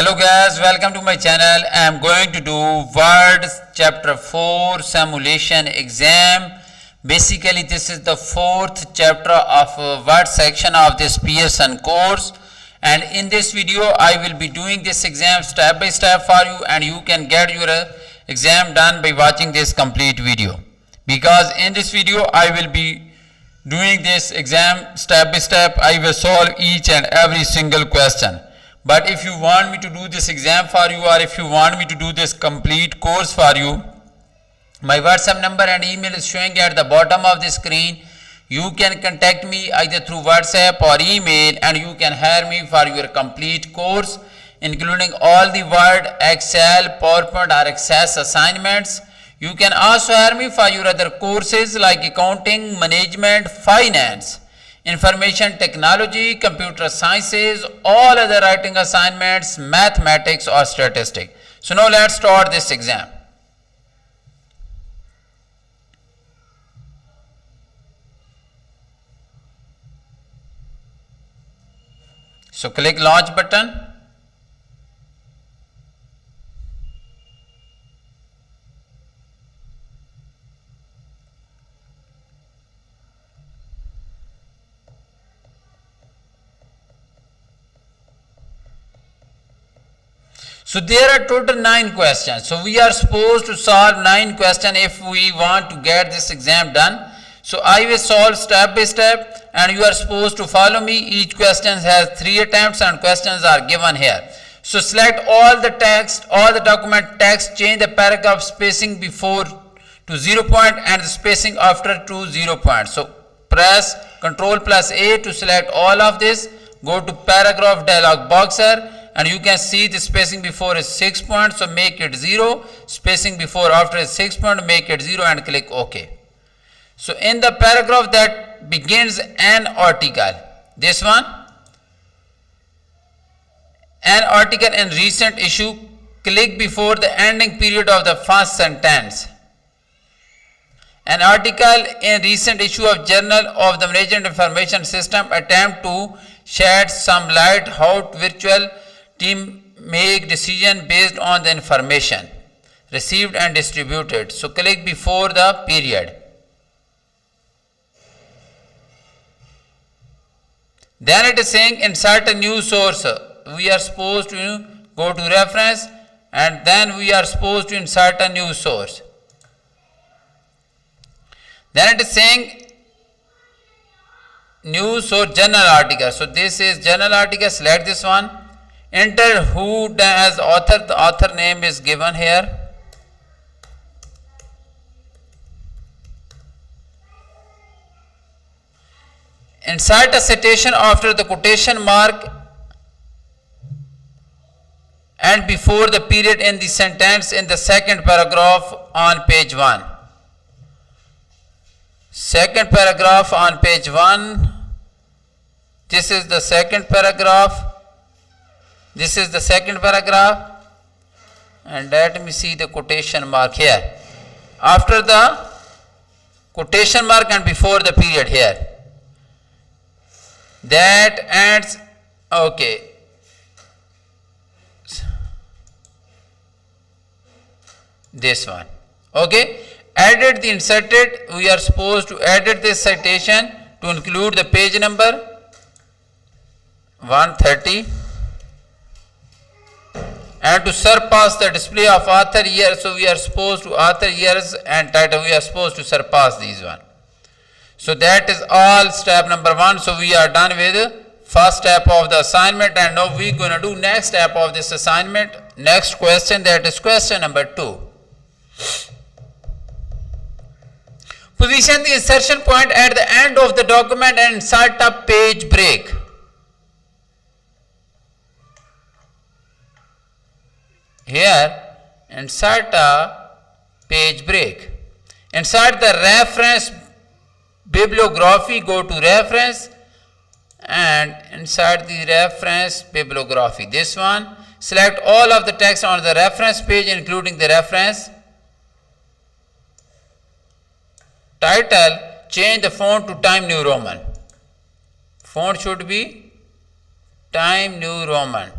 Hello guys, welcome to my channel. I am going to do Word chapter 4 simulation exam. Basically this is the fourth chapter of Word section of this Pearson course, and in this video I will be doing this exam step by step for you, and you can get your exam done by watching this complete video, because in this video I will be doing this exam step by step. I will solve each and every single question. But if you want me to do this exam for you, or if you want me to do this complete course for you, my WhatsApp number and email is showing at the bottom of the screen. You can contact me either through WhatsApp or email, and you can hire me for your complete course, including all the Word, Excel, PowerPoint or Access assignments. You can also hire me for your other courses like accounting, management, finance, information technology, computer sciences, all other writing assignments, mathematics or statistics. So now let's start this exam. So click launch button. So there are total 9 questions. So we are supposed to solve 9 questions if we want to get this exam done. So I will solve step by step, and you are supposed to follow me. Each question has 3 attempts and questions are given here. So select all the text, all the document text, change the paragraph spacing before to 0 point and the spacing after to 0 point. So press Ctrl plus A to select all of this. Go to paragraph dialog box here, and you can see the spacing before is 6 points, so make it 0. Spacing before after is 6 point, make it 0 and click OK. So in the paragraph that begins an article, this one, an article in recent issue, click before the ending period of the first sentence. An article in recent issue of Journal of the Management Information System attempt to shed some light how virtual team make decision based on the information received and distributed. So click before the period. Then it is saying insert a new source. We are supposed to go to reference, and then we are supposed to insert a new source. Then it is saying new source journal article. So this is journal article. Select this one. Enter who as author. The author name is given here. Insert a citation after the quotation mark and before the period in the sentence in the second paragraph on page 1. Second paragraph on page 1. This is the second paragraph. This is the second paragraph, and let me see the quotation mark here. After the quotation mark and before the period here. That ends, okay. This one, okay. Edit the inserted, we are supposed to edit this citation to include the page number 130. And to surpass the display of author year, so we are supposed to author years and title, we are supposed to surpass these one. So that is all step number 1. So we are done with first step of the assignment, and now we are going to do next step of this assignment. Next question, that is question number 2. Position the insertion point at the end of the document and insert a page break. Here, insert a page break. Insert the reference bibliography. Go to reference and insert the reference bibliography. This one. Select all of the text on the reference page, including the reference. Title, change the font to Time New Roman. Font should be Time New Roman.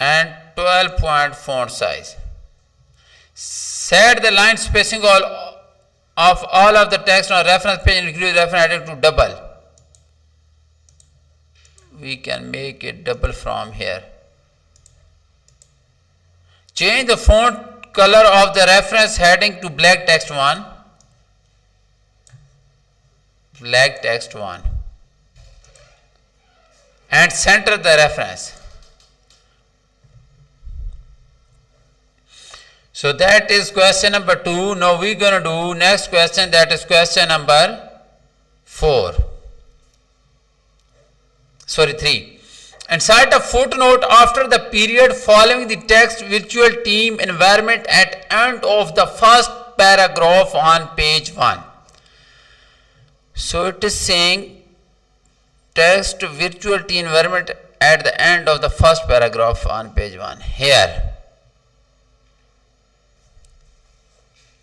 and 12-point font size. Set the line spacing of all of the text on reference page, include reference heading to double. We can make it double from here. Change the font color of the reference heading to black text 1. Black text 1. And center the reference. So that is question number 2. Now we are going to do next question, that is question number 4. Sorry, 3. Insert a footnote after the period following the text virtual team environment at end of the first paragraph on page 1. So it is saying text virtual team environment at the end of the first paragraph on page 1. Here,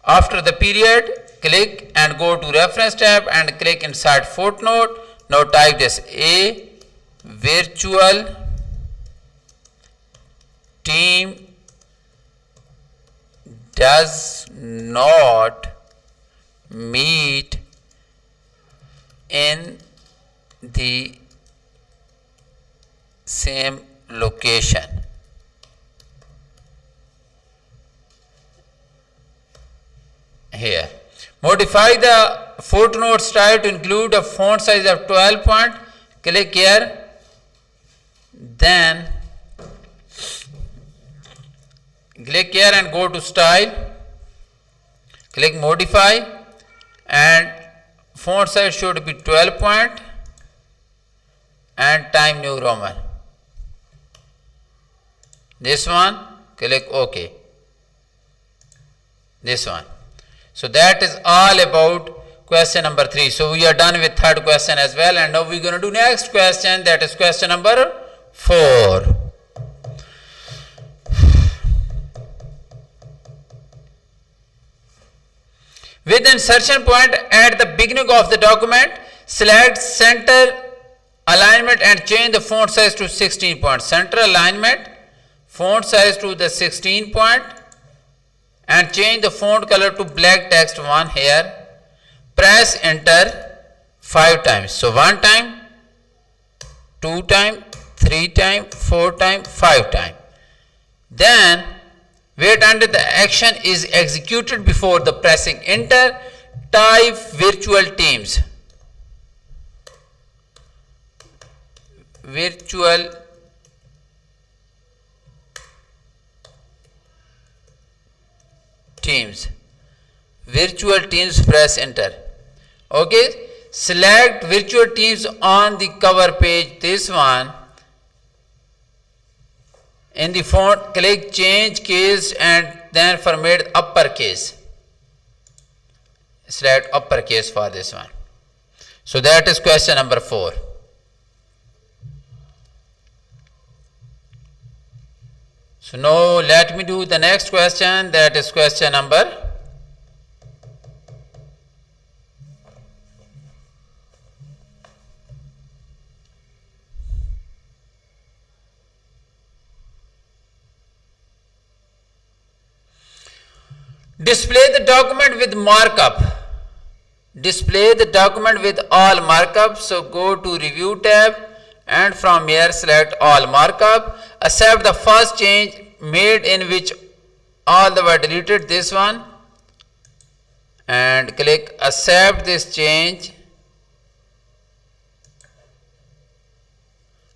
after the period, click and go to reference tab and click insert footnote. Now type this: a virtual team does not meet in the same location. Here, modify the footnote style to include a font size of 12 point. Click here, then click here and go to style, click modify, and font size should be 12 point and Times New Roman. This one, click OK. This one. So that is all about question number 3. So we are done with third question as well, and now we are going to do next question, that is question number 4. With insertion point at the beginning of the document, select center alignment and change the font size to 16 point. Center alignment, font size to the 16 point, and change the font color to black text 1 here. Press enter 5 times. So 1 time, 2 time, 3 time, 4 time, 5 time. Then wait until the action is executed before the pressing enter. Type virtual teams. Virtual teams. Virtual teams, press enter. Okay, select virtual teams on the cover page, this one. In the font, click change case and then format uppercase. Select uppercase for this one. So that is question number 4. So now let me do the next question, that is question number 5. Display the document with markup. Display the document with all markup. So go to review tab and from here select all markup. Accept the first change made in which all the were deleted, this one, and click accept this change.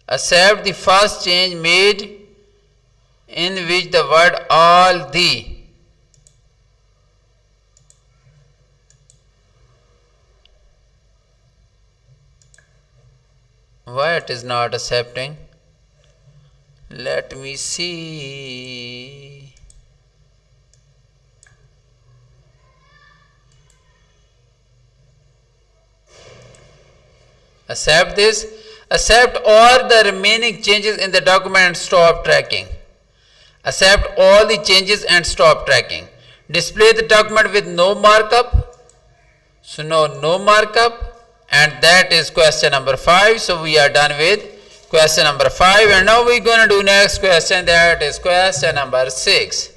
Accept the first change made in which the word all the. Why it is not accepting? Let me see. Accept this. Accept all the remaining changes in the document and stop tracking. Accept all the changes and stop tracking. Display the document with no markup. So no markup. And that is question number 5. So we are done with question number 5. And now we're going to do next question, that is question number 6.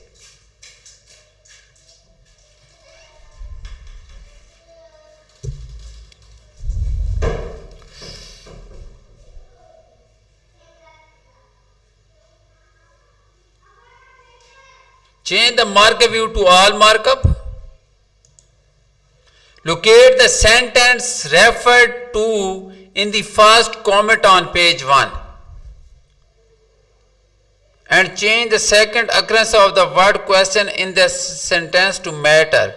Change the markup view to all markup. Locate the sentence referred to in the first comment on page 1. And change the second occurrence of the word question in the sentence to matter.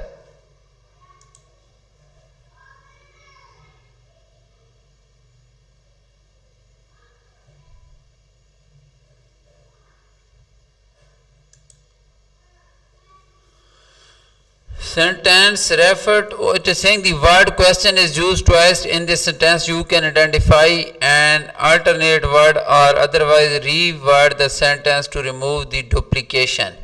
Sentence referred to, it is saying the word question is used twice in this sentence. You can identify an alternate word or otherwise reword the sentence to remove the duplication.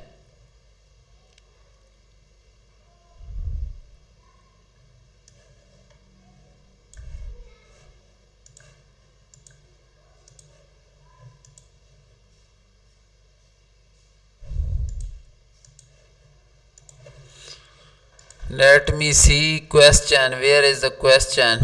Let me see question. Where is the question?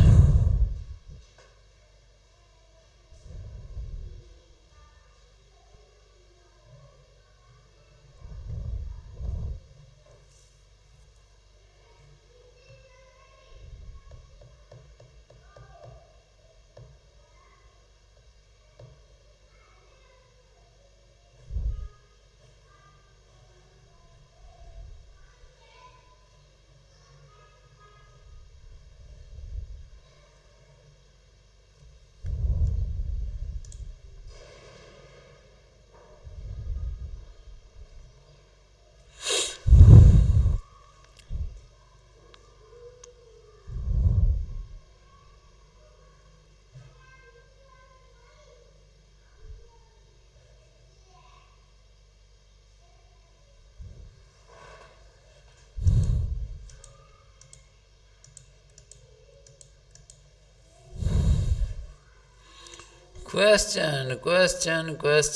Question.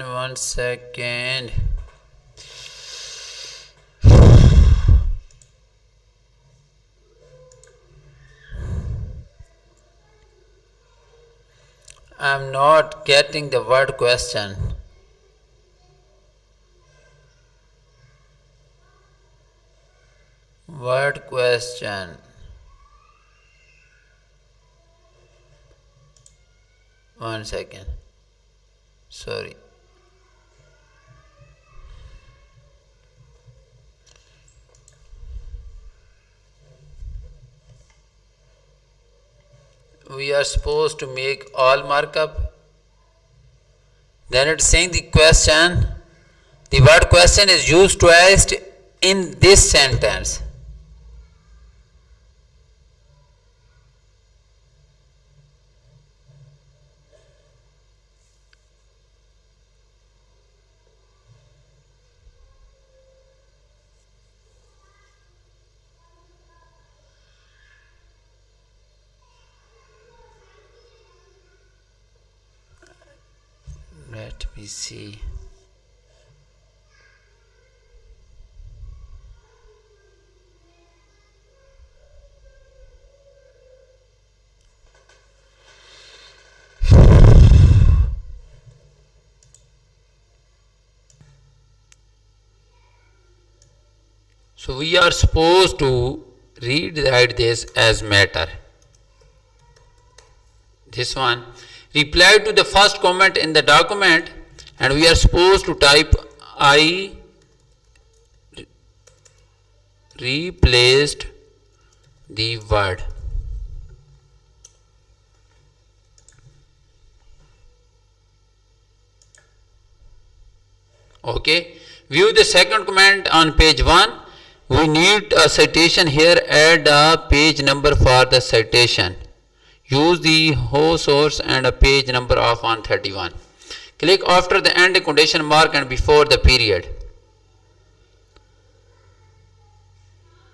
1 second. I'm not getting the word question. Word question. One second. Sorry. We are supposed to make all markup. Then it's saying the question, the word question is used twice in this sentence. Let me see. So we are supposed to write this as matter. This one. Reply to the first comment in the document, and we are supposed to type I replaced the word. Okay. View the second comment on page 1. We need a citation here. Add a page number for the citation. Use the whole source and a page number of 131. Click after the end quotation mark and before the period.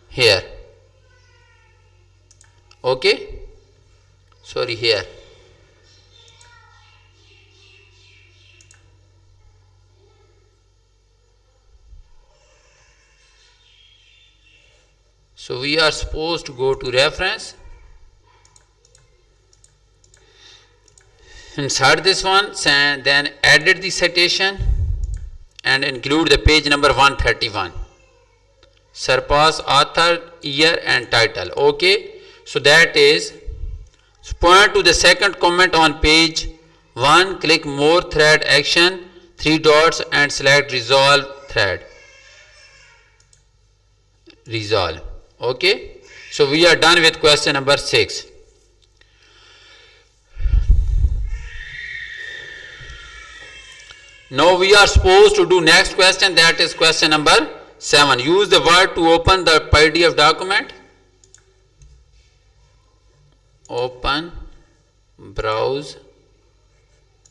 Here. Okay. Sorry, here. So we are supposed to go to reference. Insert this one, then edit the citation and include the page number 131. Surpass author, year and title. Okay, so that is, point to the second comment on page 1, click more thread action, 3 dots and select resolve thread. Resolve. Okay, so we are done with question number 6. Now we are supposed to do next question, that is question number 7. Use the word to open the PDF document. Open, browse,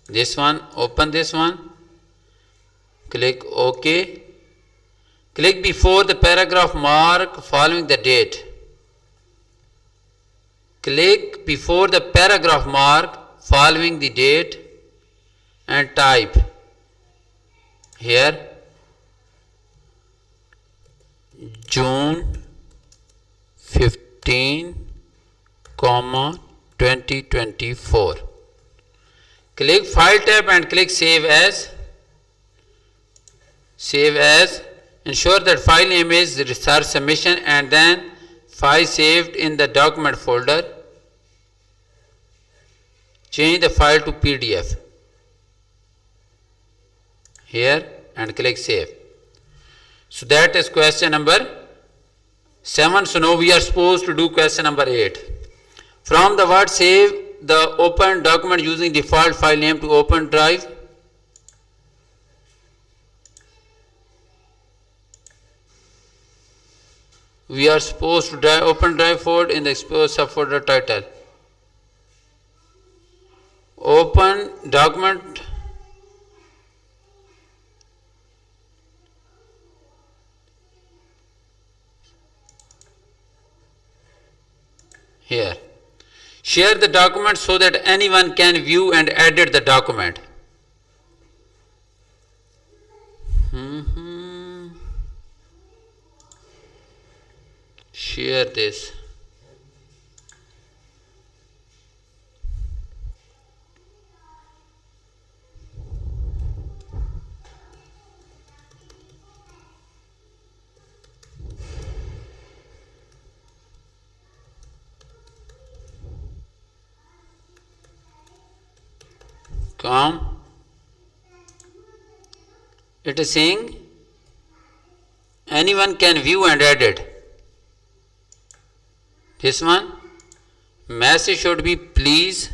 this one, open this one, click OK. Click before the paragraph mark following the date. Click before the paragraph mark following the date and type here June 15, 2024. Click File tab and click Save As. Save As. Ensure that file name is Research Submission and then file saved in the document folder. Change the file to PDF. Here and click Save. So that is question number 7. So now we are supposed to do question number 8. From the word save the open document using default file name to Open Drive. We are supposed to open drive folder in the exposed subfolder title. Open document. Here. Share the document so that anyone can view and edit the document. Share this. Come. It is saying anyone can view and edit. This one, message should be please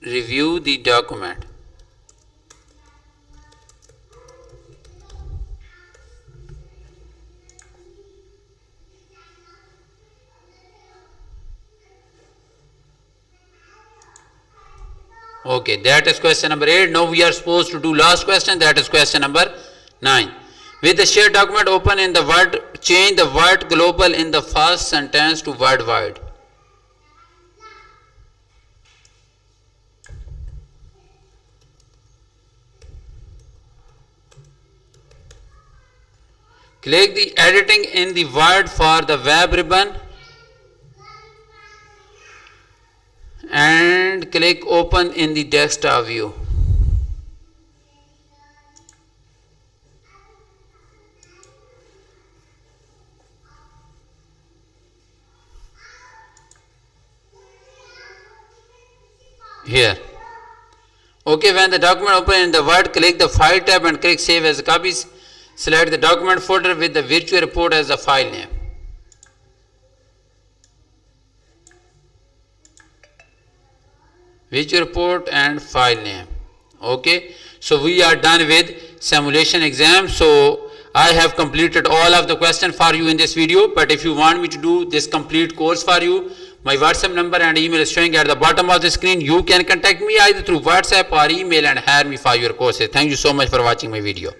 review the document. Okay, that is question number 8. Now we are supposed to do last question, that is question number 9. With the shared document open in the word, change the word global in the first sentence to worldwide. Click the editing in the word for the web ribbon and click open in the desktop view. Here. Okay, when the document open in the Word, click the File tab and click Save as Copies. Select the document folder with the virtual report as the file name. Virtual report and file name. Okay, so we are done with simulation exam. So I have completed all of the questions for you in this video, but if you want me to do this complete course for you, my WhatsApp number and email is showing at the bottom of the screen. You can contact me either through WhatsApp or email and hire me for your courses. Thank you so much for watching my video.